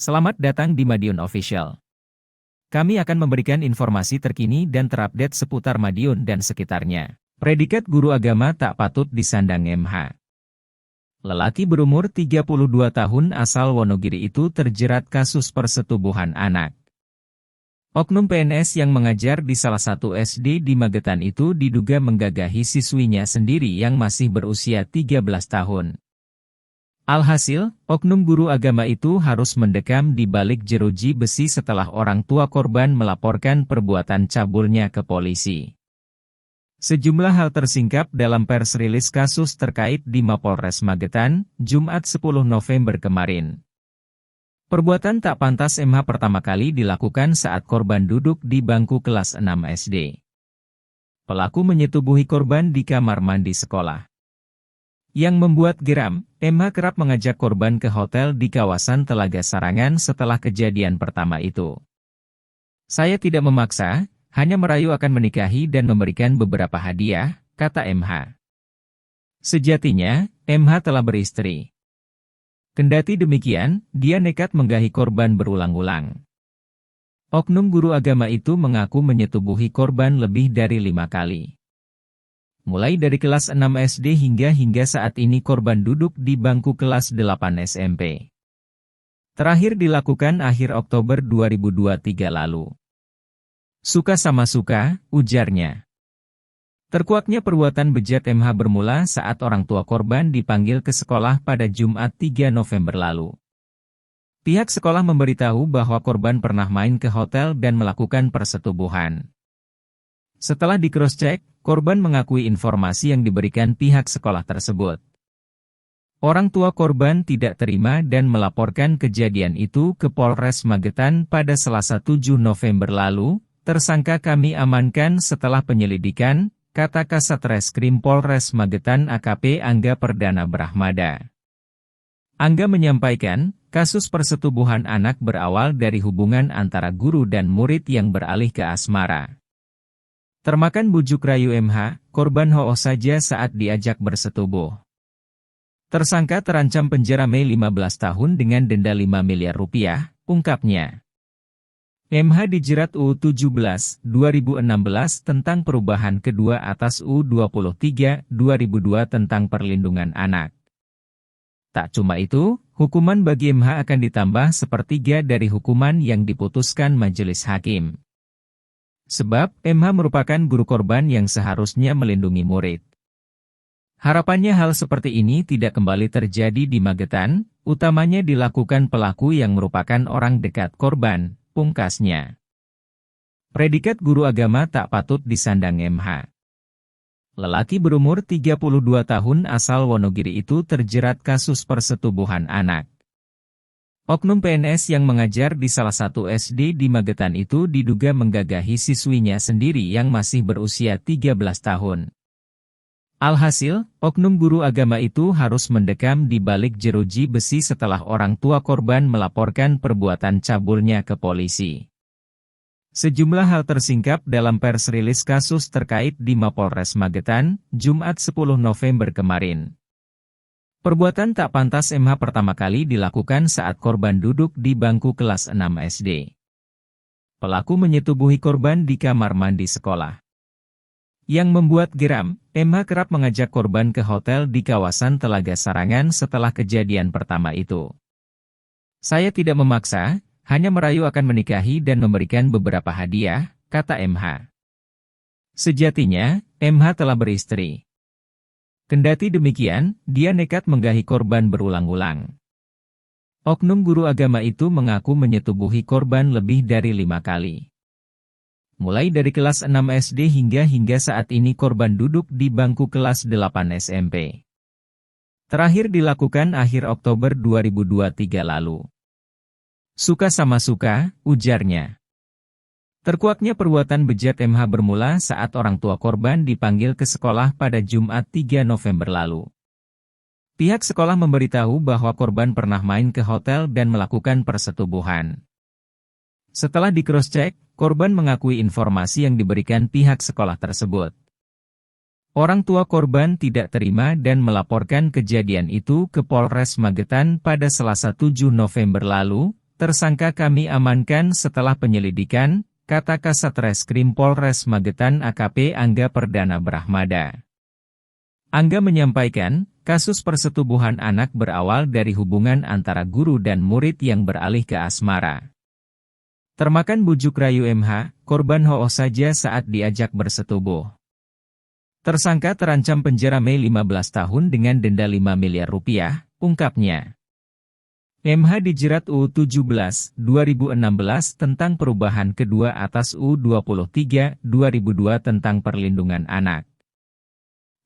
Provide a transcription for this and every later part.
Selamat datang di Madiun Official. Kami akan memberikan informasi terkini dan terupdate seputar Madiun dan sekitarnya. Predikat guru agama tak patut disandang MH. Lelaki berumur 32 tahun asal Wonogiri itu terjerat kasus persetubuhan anak. Oknum PNS yang mengajar di salah satu SD di Magetan itu diduga menggagahi siswinya sendiri yang masih berusia 13 tahun. Alhasil, oknum guru agama itu harus mendekam di balik jeruji besi setelah orang tua korban melaporkan perbuatan cabulnya ke polisi. Sejumlah hal tersingkap dalam pers rilis kasus terkait di Mapolres Magetan, Jumat 10 November kemarin. Perbuatan tak pantas MH pertama kali dilakukan saat korban duduk di bangku kelas 6 SD. Pelaku menyetubuhi korban di kamar mandi sekolah. Yang membuat geram, MH kerap mengajak korban ke hotel di kawasan Telaga Sarangan setelah kejadian pertama itu. Saya tidak memaksa, hanya merayu akan menikahi dan memberikan beberapa hadiah, kata MH. Sejatinya, MH telah beristri. Kendati demikian, dia nekat menggahi korban berulang-ulang. Oknum guru agama itu mengaku menyetubuhi korban lebih dari 5 kali. Mulai dari kelas 6 SD hingga saat ini korban duduk di bangku kelas 8 SMP. Terakhir dilakukan akhir Oktober 2023 lalu. Suka sama suka, ujarnya. Terkuaknya perbuatan bejat MH bermula saat orang tua korban dipanggil ke sekolah pada Jumat 3 November lalu. Pihak sekolah memberitahu bahwa korban pernah main ke hotel dan melakukan persetubuhan. Setelah di-cross-check, korban mengakui informasi yang diberikan pihak sekolah tersebut. Orang tua korban tidak terima dan melaporkan kejadian itu ke Polres Magetan pada Selasa 7 November lalu. Tersangka kami amankan setelah penyelidikan, kata Kasat Reskrim Polres Magetan AKP Angga Perdana Brahmada. Angga menyampaikan, kasus persetubuhan anak berawal dari hubungan antara guru dan murid yang beralih ke asmara. Termakan bujuk rayu MH, korban hoos saja saat diajak bersetubuh. Tersangka terancam penjara Mei 15 tahun dengan denda 5 miliar rupiah, ungkapnya. MH dijerat UU 17, 2016 tentang perubahan kedua atas UU 23, 2002 tentang perlindungan anak. Tak cuma itu, hukuman bagi MH akan ditambah sepertiga dari hukuman yang diputuskan majelis hakim. Sebab, MH merupakan guru korban yang seharusnya melindungi murid. Harapannya hal seperti ini tidak kembali terjadi di Magetan, utamanya dilakukan pelaku yang merupakan orang dekat korban. Pungkasnya. Predikat guru agama tak patut disandang MH. Lelaki berumur 32 tahun asal Wonogiri itu terjerat kasus persetubuhan anak. Oknum PNS yang mengajar di salah satu SD di Magetan itu diduga menggagahi siswinya sendiri yang masih berusia 13 tahun. Alhasil, oknum guru agama itu harus mendekam di balik jeruji besi setelah orang tua korban melaporkan perbuatan cabulnya ke polisi. Sejumlah hal tersingkap dalam pers rilis kasus terkait di Mapolres Magetan, Jumat 10 November kemarin. Perbuatan tak pantas MH pertama kali dilakukan saat korban duduk di bangku kelas 6 SD. Pelaku menyetubuhi korban di kamar mandi sekolah. Yang membuat geram, MH kerap mengajak korban ke hotel di kawasan Telaga Sarangan setelah kejadian pertama itu. Saya tidak memaksa, hanya merayu akan menikahi dan memberikan beberapa hadiah, kata MH. Sejatinya, MH telah beristri. Kendati demikian, dia nekat menggahi korban berulang-ulang. Oknum guru agama itu mengaku menyetubuhi korban lebih dari 5 kali. Mulai dari kelas 6 SD hingga saat ini korban duduk di bangku kelas 8 SMP. Terakhir dilakukan akhir Oktober 2023 lalu. Suka sama suka, ujarnya. Terkuaknya perbuatan bejat MH bermula saat orang tua korban dipanggil ke sekolah pada Jumat 3 November lalu. Pihak sekolah memberitahu bahwa korban pernah main ke hotel dan melakukan persetubuhan. Setelah di-cross-check, korban mengakui informasi yang diberikan pihak sekolah tersebut. Orang tua korban tidak terima dan melaporkan kejadian itu ke Polres Magetan pada Selasa 7 November lalu. Tersangka kami amankan setelah penyelidikan, kata Kasat Reskrim Polres Magetan AKP Angga Perdana Brahmada. Angga menyampaikan, kasus persetubuhan anak berawal dari hubungan antara guru dan murid yang beralih ke asmara. Termakan bujuk rayu MH, korban hoos saja saat diajak bersetubuh. Tersangka terancam penjara Mei 15 tahun dengan denda 5 miliar rupiah, ungkapnya. MH dijerat UU 17, 2016 tentang perubahan kedua atas UU 23, 2002 tentang perlindungan anak.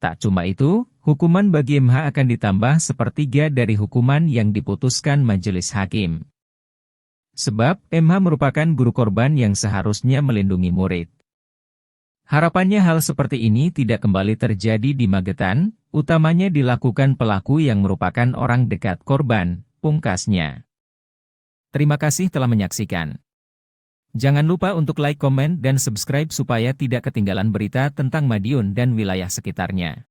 Tak cuma itu, hukuman bagi MH akan ditambah sepertiga dari hukuman yang diputuskan majelis hakim. Sebab, MH merupakan guru korban yang seharusnya melindungi murid. Harapannya hal seperti ini tidak kembali terjadi di Magetan, utamanya dilakukan pelaku yang merupakan orang dekat korban, pungkasnya. Terima kasih telah menyaksikan. Jangan lupa untuk like, komen, dan subscribe supaya tidak ketinggalan berita tentang Madiun dan wilayah sekitarnya.